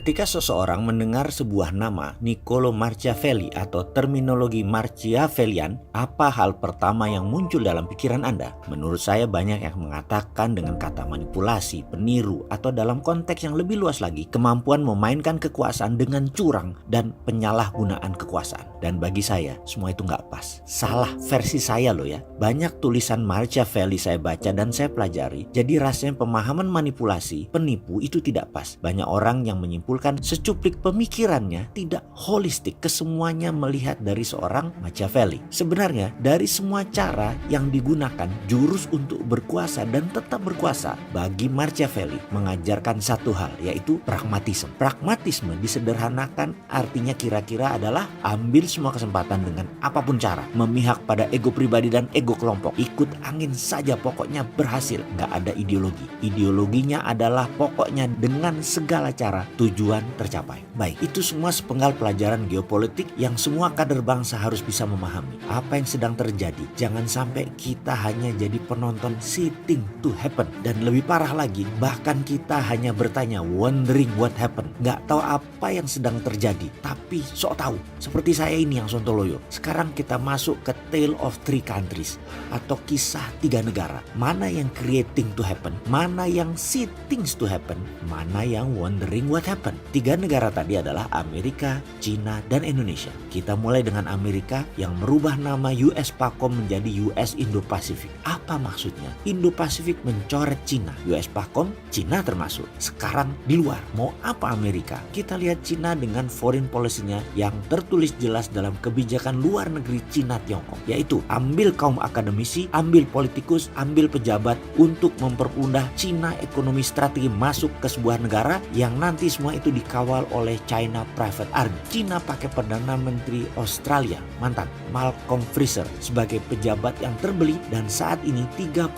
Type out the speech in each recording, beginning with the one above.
Ketika seseorang mendengar sebuah nama Niccolo Machiavelli atau terminologi Machiavellian, apa hal pertama yang muncul dalam pikiran Anda? Menurut saya banyak yang mengatakan dengan kata manipulasi, peniru, atau dalam konteks yang lebih luas lagi, kemampuan memainkan kekuasaan dengan curang dan penyalahgunaan kekuasaan. Dan bagi saya, semua itu nggak pas. Salah versi saya loh ya. Banyak tulisan Machiavelli saya baca dan saya pelajari, jadi rasanya pemahaman manipulasi, penipu itu tidak pas. Banyak orang yang menyimpulkan secuplik pemikirannya tidak holistik, kesemuanya melihat dari seorang Machiavelli. Sebenarnya dari semua cara yang digunakan jurus untuk berkuasa dan tetap berkuasa, bagi Machiavelli mengajarkan satu hal, yaitu pragmatisme. Pragmatisme disederhanakan artinya kira-kira adalah ambil semua kesempatan dengan apapun cara, memihak pada ego pribadi dan ego kelompok, ikut angin saja pokoknya berhasil, nggak ada ideologi. Ideologinya adalah pokoknya dengan segala cara tujuan tercapai. Baik, itu semua sepenggal pelajaran geopolitik yang semua kader bangsa harus bisa memahami. Apa yang sedang terjadi, jangan sampai kita hanya jadi penonton sitting to happen. Dan lebih parah lagi, bahkan kita hanya bertanya wondering what happened. Nggak tahu apa yang sedang terjadi, tapi sok tahu. Seperti saya ini yang sontoloyo. Sekarang kita masuk ke Tale of Three Countries atau kisah tiga negara. Mana yang creating to happen, mana yang sitting to happen, mana yang wondering what happened. Tiga negara tadi adalah Amerika, China, dan Indonesia. Kita mulai dengan Amerika yang merubah nama US PACOM menjadi US Indo-Pacific. Apa maksudnya? Indo-Pacific mencoret China, US PACOM, China termasuk. Sekarang di luar, mau apa Amerika? Kita lihat China dengan foreign policy-nya yang tertulis jelas dalam kebijakan luar negeri China Tiongkok, yaitu ambil kaum akademisi, ambil politikus, ambil pejabat untuk mempermudah China ekonomi strategi masuk ke sebuah negara yang nanti semua itu dikawal oleh China Private Army. China pakai Perdana Menteri Australia, mantan Malcolm Fraser, sebagai pejabat yang terbeli, dan saat ini 30%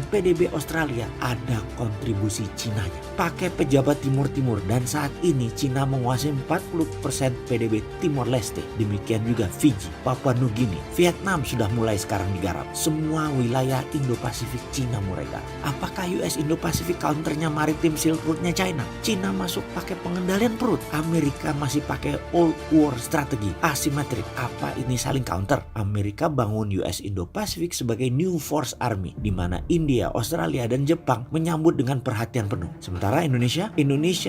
PDB Australia ada kontribusi Chinanya. Pakai pejabat Timur-Timur, dan saat ini China menguasai 40% PDB Timor Leste. Demikian juga Fiji, Papua Nugini, Vietnam sudah mulai sekarang digarap. Semua wilayah Indo-Pasifik China mulai garap. Apakah US Indo-Pasifik counternya maritim Silk Road-nya China? China masuk pakai pengendalian perut, Amerika masih pakai Old War strategi asimetrik. Apa ini saling counter? Amerika bangun US Indo-Pasifik sebagai New Force Army, di mana India, Australia, dan Jepang menyambut dengan perhatian penuh. Sementara Indonesia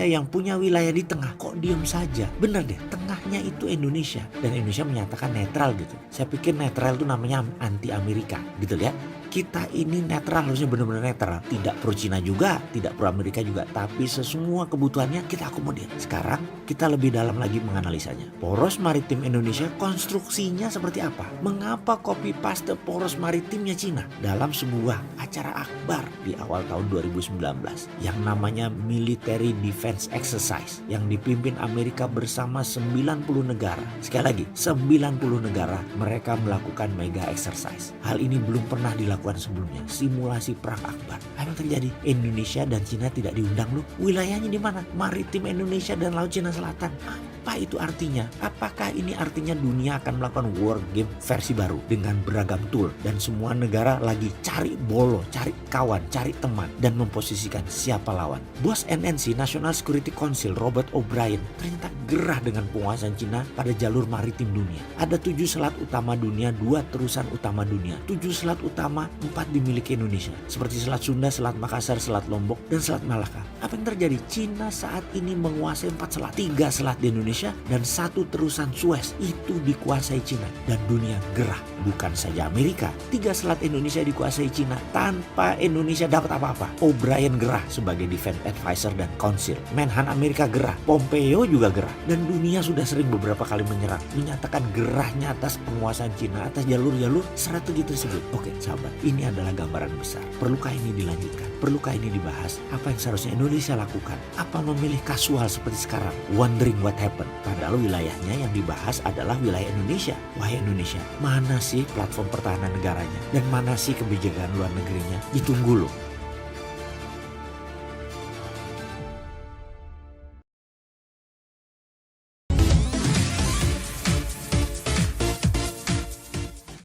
yang punya wilayah di tengah kok diem saja. Bener deh, tengahnya itu Indonesia, dan Indonesia menyatakan netral gitu. Saya pikir netral itu namanya anti Amerika gitu ya. Kita ini netral, harusnya benar-benar netral. Tidak pro Cina juga, tidak pro Amerika juga. Tapi semua kebutuhannya kita akomodir. Sekarang kita lebih dalam lagi menganalisanya. Poros maritim Indonesia konstruksinya seperti apa? Mengapa copy paste poros maritimnya Cina? Dalam sebuah acara akbar di awal tahun 2019 yang namanya Military Defense Exercise yang dipimpin Amerika bersama 90 negara. Sekali lagi, 90 negara mereka melakukan mega exercise. Hal ini belum pernah dilakukan sebelumnya, simulasi perang akbar. Apa yang terjadi? Indonesia dan Cina tidak diundang loh. Wilayahnya di mana? Maritim Indonesia dan Laut Cina Selatan. Apa itu artinya? Apakah ini artinya dunia akan melakukan war game versi baru dengan beragam tool dan semua negara lagi cari bolo, cari kawan, cari teman dan memposisikan siapa lawan? Bos NNC National Security Council Robert O'Brien ternyata gerah dengan penguasaan Cina pada jalur maritim dunia. Ada 7 selat utama dunia, 2 terusan utama dunia. 7 selat utama, 4 dimiliki Indonesia. Seperti Selat Sunda, Selat Makassar, Selat Lombok, dan Selat Malaka. Apa yang terjadi? Cina saat ini menguasai 4 selat. 3 selat di Indonesia dan 1 terusan Suez itu dikuasai Cina. Dan dunia gerah. Bukan saja Amerika. 3 selat Indonesia dikuasai Cina tanpa Indonesia dapat apa-apa. O'Brien gerah sebagai Defense Advisor dan Council. Menhan Amerika gerah. Pompeo juga gerah. Dan dunia sudah sering beberapa kali menyerang. Menyatakan gerahnya atas penguasaan Cina atas jalur-jalur strategi tersebut. Oke, sahabat. Ini adalah gambaran besar. Perlukah ini dilanjutkan? Perlukah ini dibahas? Apa yang seharusnya Indonesia lakukan? Apa memilih kasual seperti sekarang? Wondering what happened? Padahal wilayahnya yang dibahas adalah wilayah Indonesia. Wahai Indonesia, mana sih platform pertahanan negaranya? Dan mana sih kebijakan luar negerinya? Ditunggu loh.